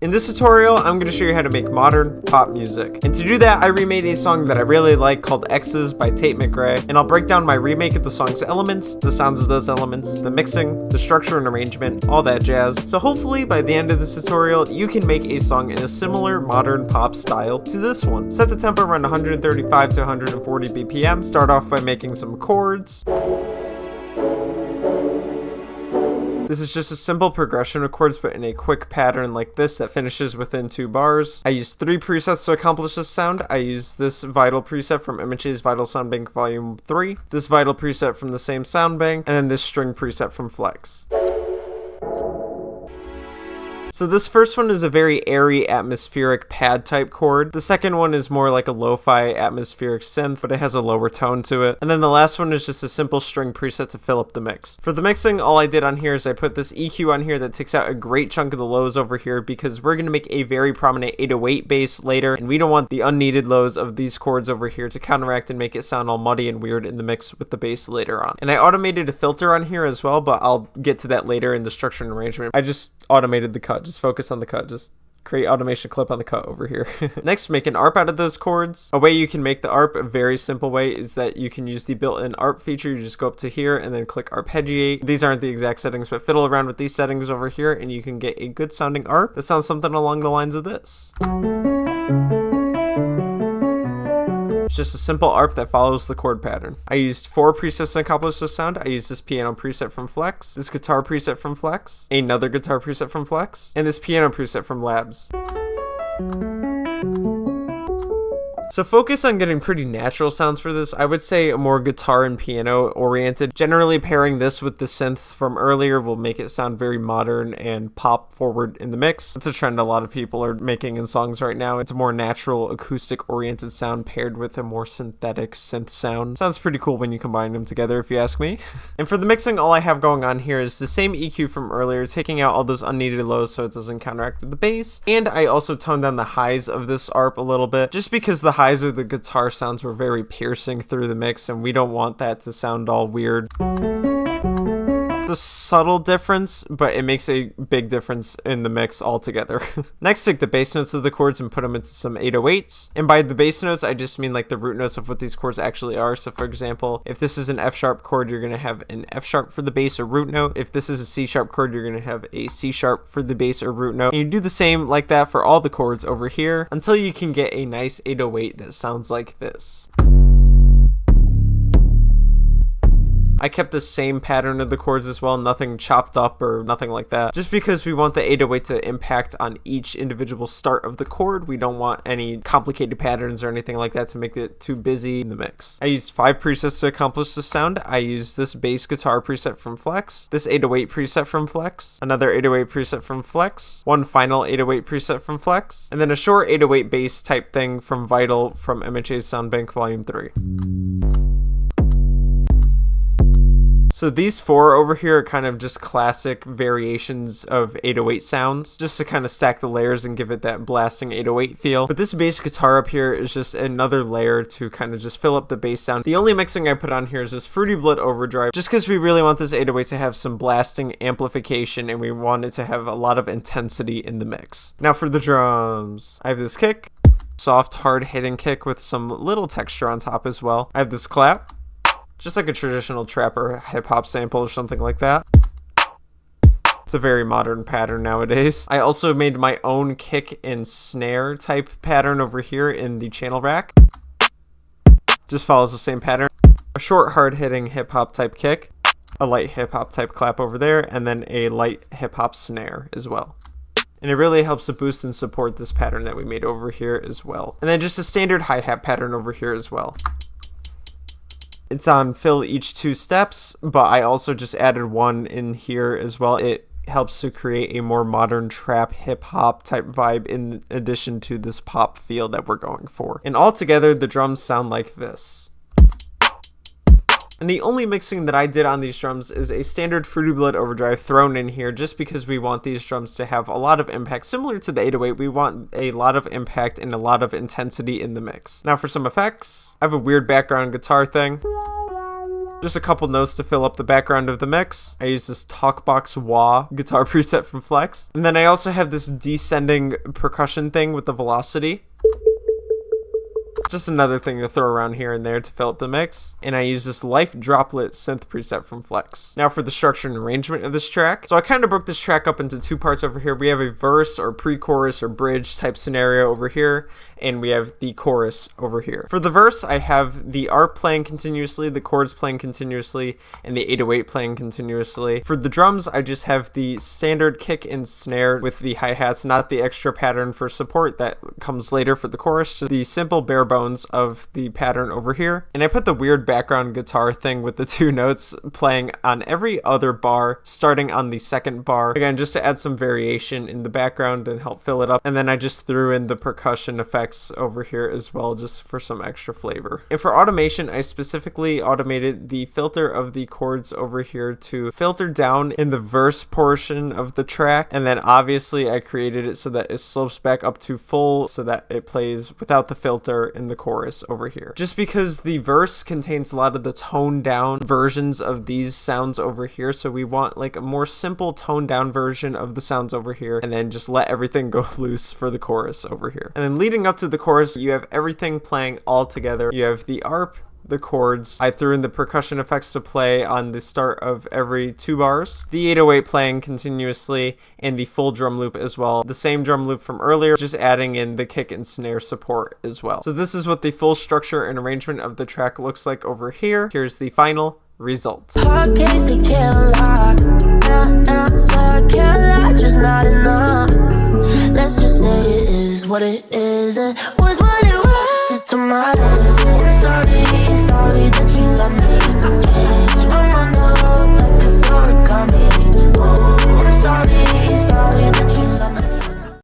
In this tutorial, I'm going to show you how to make modern pop music. And to do that, I remade a song that I really like called Exes by Tate McRae. And I'll break down my remake of the song's elements, the sounds of those elements, the mixing, the structure and arrangement, all that jazz. So hopefully by the end of this tutorial, you can make a song in a similar modern pop style to this one. Set the tempo around 135 to 140 BPM. Start off by making some chords. This is just a simple progression of chords, but in a quick pattern like this that finishes within 2 bars. I used 3 presets to accomplish this sound. I used this Vital preset from BushaZ's Vital Sound Bank Volume 3, this Vital preset from the same sound bank, and then this string preset from Flex. So this first one is a very airy atmospheric pad type chord. The second one is more like a lo-fi atmospheric synth, but it has a lower tone to it. And then the last one is just a simple string preset to fill up the mix. For the mixing, all I did on here is I put this EQ on here that takes out a great chunk of the lows over here because we're going to make a very prominent 808 bass later, and we don't want the unneeded lows of these chords over here to counteract and make it sound all muddy and weird in the mix with the bass later on. And I automated a filter on here as well, but I'll get to that later in the structure and arrangement. I just automated the cut. Just focus on the cut. Just create automation clip on the cut over here. Next, make an ARP out of those chords. A way you can make the ARP, a very simple way, is that you can use the built-in ARP feature. You just go up to here and then click arpeggiate. These aren't the exact settings, but fiddle around with these settings over here and you can get a good sounding ARP that sounds something along the lines of this. It's just a simple ARP that follows the chord pattern. I used 4 presets to accomplish this sound. I used this piano preset from Flex, this guitar preset from Flex, another guitar preset from Flex, and this piano preset from Labs. So focus on getting pretty natural sounds for this. I would say more guitar and piano oriented. Generally pairing this with the synth from earlier will make it sound very modern and pop forward in the mix. It's a trend a lot of people are making in songs right now. It's a more natural acoustic oriented sound paired with a more synthetic synth sound. Sounds pretty cool when you combine them together if you ask me. And for the mixing, all I have going on here is the same EQ from earlier, taking out all those unneeded lows so it doesn't counteract the bass. And I also toned down the highs of this ARP a little bit just because the highs of the guitar sounds were very piercing through the mix and we don't want that to sound all weird. It's a subtle difference, but it makes a big difference in the mix altogether. Next, take the bass notes of the chords and put them into some 808s. And by the bass notes, I just mean like the root notes of what these chords actually are. So for example, if this is an F sharp chord, you're going to have an F sharp for the bass or root note. If this is a C sharp chord, you're going to have a C sharp for the bass or root note. And you do the same like that for all the chords over here until you can get a nice 808 that sounds like this. I kept the same pattern of the chords as well, nothing chopped up or nothing like that. Just because we want the 808 to impact on each individual start of the chord, we don't want any complicated patterns or anything like that to make it too busy in the mix. I used 5 presets to accomplish this sound. I used this bass guitar preset from Flex, this 808 preset from Flex, another 808 preset from Flex, one final 808 preset from Flex, and then a short 808 bass type thing from Vital from BushaZ's Sound Bank Volume 3. So these 4 over here are kind of just classic variations of 808 sounds, just to kind of stack the layers and give it that blasting 808 feel. But this bass guitar up here is just another layer to kind of just fill up the bass sound. The only mixing I put on here is this Fruity Blood overdrive, just because we really want this 808 to have some blasting amplification and we want it to have a lot of intensity in the mix. Now for the drums, I have this kick, soft hard hitting kick with some little texture on top as well. I have this clap, just like a traditional trap or hip-hop sample or something like that. It's a very modern pattern nowadays. I also made my own kick and snare type pattern over here in the channel rack. Just follows the same pattern. A short hard-hitting hip-hop type kick, a light hip-hop type clap over there, and then a light hip-hop snare as well. And it really helps to boost and support this pattern that we made over here as well. And then just a standard hi-hat pattern over here as well. It's on fill each 2 steps, but I also just added one in here as well. It helps to create a more modern trap hip hop type vibe in addition to this pop feel that we're going for. And altogether, the drums sound like this. And the only mixing that I did on these drums is a standard Fruity Blood overdrive thrown in here just because we want these drums to have a lot of impact. Similar to the 808, we want a lot of impact and a lot of intensity in the mix. Now for some effects, I have a weird background guitar thing. Just a couple notes to fill up the background of the mix. I use this Talkbox Wah guitar preset from Flex. And then I also have this descending percussion thing with the velocity. Just another thing to throw around here and there to fill up the mix. And I use this Life Droplet synth preset from Flex. Now for the structure and arrangement of this track. So I kind of broke this track up into two parts over here. We have a verse or pre-chorus or bridge type scenario over here, and we have the chorus over here. For the verse, I have the ARP playing continuously, the chords playing continuously, and the 808 playing continuously. For the drums, I just have the standard kick and snare with the hi-hats, not the extra pattern for support that comes later for the chorus, just the simple bare bones of the pattern over here. And I put the weird background guitar thing with the two notes playing on every other bar, starting on the second bar. Again, just to add some variation in the background and help fill it up. And then I just threw in the percussion effects over here as well, just for some extra flavor. And for automation, I specifically automated the filter of the chords over here to filter down in the verse portion of the track. And then obviously I created it so that it slopes back up to full so that it plays without the filter in the chorus over here. Just because the verse contains a lot of the toned down versions of these sounds over here, so we want like a more simple toned down version of the sounds over here, and then just let everything go loose for the chorus over here. And then leading up to the chorus, you have everything playing all together. You have the ARP, the chords. I threw in the percussion effects to play on the start of every 2 bars, the 808 playing continuously, and the full drum loop as well. The same drum loop from earlier, just adding in the kick and snare support as well. So this is what the full structure and arrangement of the track looks like over here. Here's the final result. Hard case they can't lock. And I swear I can't lie, just not enough. Let's just say it is what it is, and was what it was. It's to my list. Sorry, sorry that you love me. Change my mind up like a origami. Oh, I'm sorry, sorry that